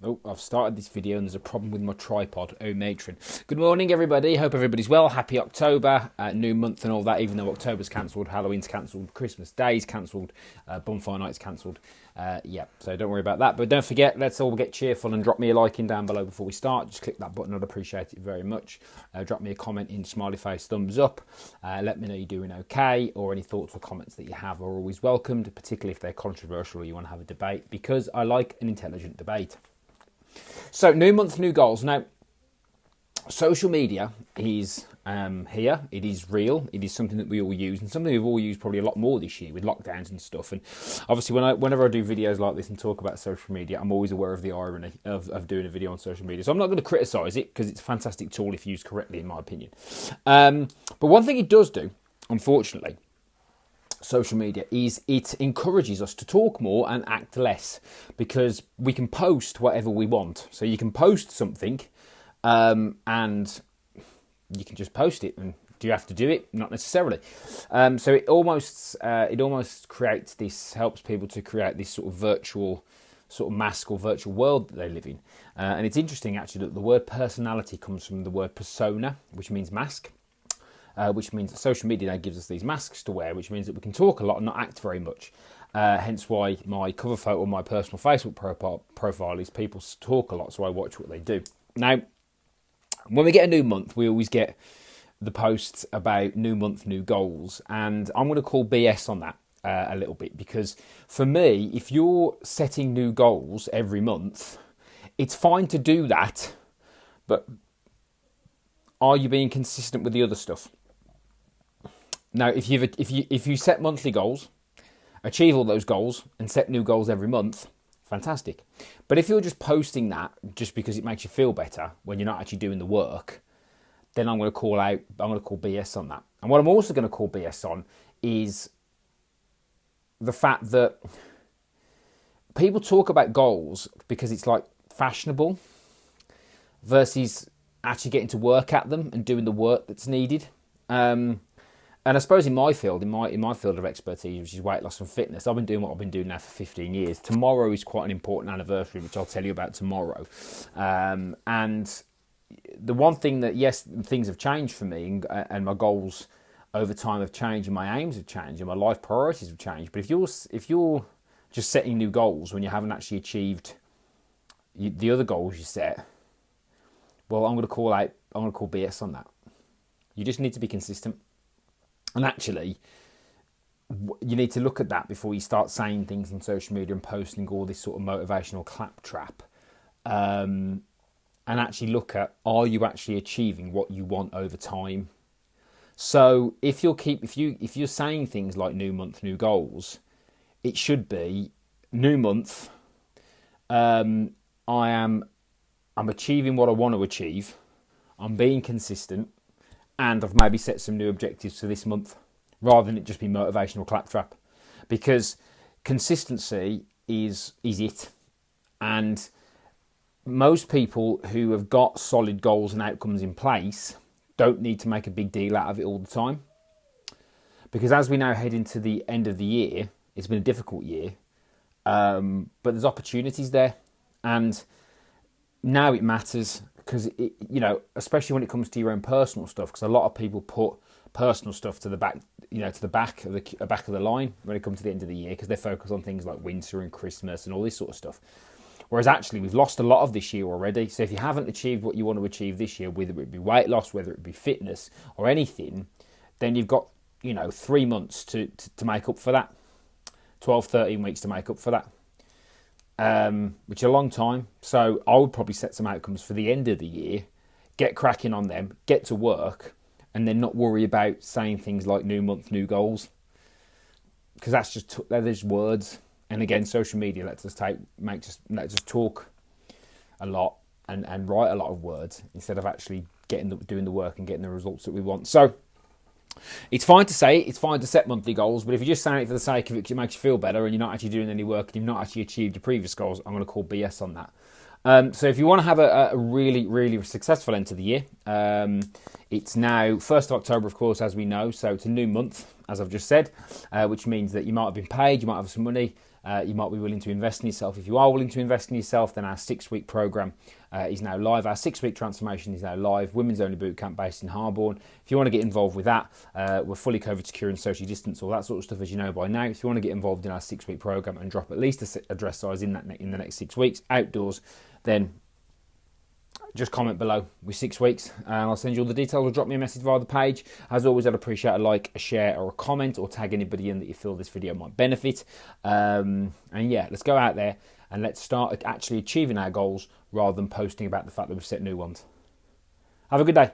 Oh, I've started this video and there's a problem with my tripod. Oh, matron. Good morning, everybody. Hope everybody's well. Happy October, new month and all that, even though October's cancelled, Halloween's cancelled, Christmas Day's cancelled, Bonfire Night's cancelled. Yeah, so don't worry about that. But don't forget, let's all get cheerful and drop me a like in down below before we start. Just click that button. I'd appreciate it very much. Drop me a comment in smiley face, thumbs up. Let me know you're doing okay, or any thoughts or comments that you have are always welcomed, particularly if they're controversial or you want to have a debate, because I like an intelligent debate. So, new month, new goals. Now, social media is here. It is real. It is something that we all use, and something we've all used probably a lot more this year with lockdowns and stuff. And obviously, whenever I do videos like this and talk about social media, I'm always aware of the irony of doing a video on social media. So I'm not going to criticise it because it's a fantastic tool if used correctly, in my opinion. But one thing it does do, unfortunately, social media, is it encourages us to talk more and act less, because we can post whatever we want. So you can post something and you can just post it, and do you have to do it? Not necessarily. So it almost creates this, helps people to create this sort of virtual sort of mask or virtual world that they live in. And it's interesting actually that the word personality comes from the word persona, which means mask. Which means that social media now gives us these masks to wear, which means that we can talk a lot and not act very much. Hence why my cover photo on my personal Facebook profile is people talk a lot, so I watch what they do. Now, when we get a new month, we always get the posts about new month, new goals, and I'm going to call BS on that a little bit, because for me, if you're setting new goals every month, it's fine to do that, but are you being consistent with the other stuff? Now, if you set monthly goals, achieve all those goals, and set new goals every month, fantastic. But if you're just posting that just because it makes you feel better when you're not actually doing the work, then I'm going to call BS on that. And what I'm also going to call BS on is the fact that people talk about goals because it's like fashionable versus actually getting to work at them and doing the work that's needed. And I suppose in my field, in my field of expertise, which is weight loss and fitness, I've been doing what I've been doing now for 15 years. Tomorrow is quite an important anniversary, which I'll tell you about tomorrow. And the one thing that, yes, things have changed for me, and my goals over time have changed, and my aims have changed, and my life priorities have changed. But if you're just setting new goals when you haven't actually achieved the other goals you set, well, I'm going to call BS on that. You just need to be consistent. And actually, you need to look at that before you start saying things on social media and posting all this sort of motivational claptrap. And actually look at, are you actually achieving what you want over time? So if you're saying things like new month, new goals, it should be new month. I'm achieving what I want to achieve. I'm being consistent. And I've maybe set some new objectives for this month, rather than it just be motivational claptrap. Because consistency is it. And most people who have got solid goals and outcomes in place don't need to make a big deal out of it all the time. Because as we now head into the end of the year, it's been a difficult year, but there's opportunities there. And now it matters, because especially when it comes to your own personal stuff, because a lot of people put personal stuff to the back, to the back of the line when it comes to the end of the year, because they're focused on things like winter and Christmas and all this sort of stuff. Whereas actually, we've lost a lot of this year already. So if you haven't achieved what you want to achieve this year, whether it be weight loss, whether it be fitness or anything, then you've got 3 months to make up for that, 12, 13 weeks to make up for that. Which is a long time. So I would probably set some outcomes for the end of the year, get cracking on them, get to work, and then not worry about saying things like new month, new goals, because they're just words. And again, social media lets us talk a lot and write a lot of words instead of actually doing the work and getting the results that we want. So it's fine to say it, it's fine to set monthly goals, but if you're just saying it for the sake of it, 'cause it makes you feel better and you're not actually doing any work and you've not actually achieved your previous goals, I'm going to call BS on that. So if you want to have a really, really successful end to the year, it's now 1st of October, of course, as we know. So it's a new month, as I've just said, which means that you might have been paid, you might have some money, you might be willing to invest in yourself. If you are willing to invest in yourself, then our 6-week program is now live. Our 6-week transformation is now live. Women's only bootcamp based in Harborne. If you want to get involved with that, we're fully COVID secure and social distance, all that sort of stuff, as you know by now. If you want to get involved in our 6-week program and drop at least a dress size in the next 6 weeks outdoors, then just comment below with 6 weeks and I'll send you all the details, or drop me a message via the page. As always, I'd appreciate a like, a share or a comment, or tag anybody in that you feel this video might benefit. And yeah, let's go out there and let's start actually achieving our goals rather than posting about the fact that we've set new ones. Have a good day.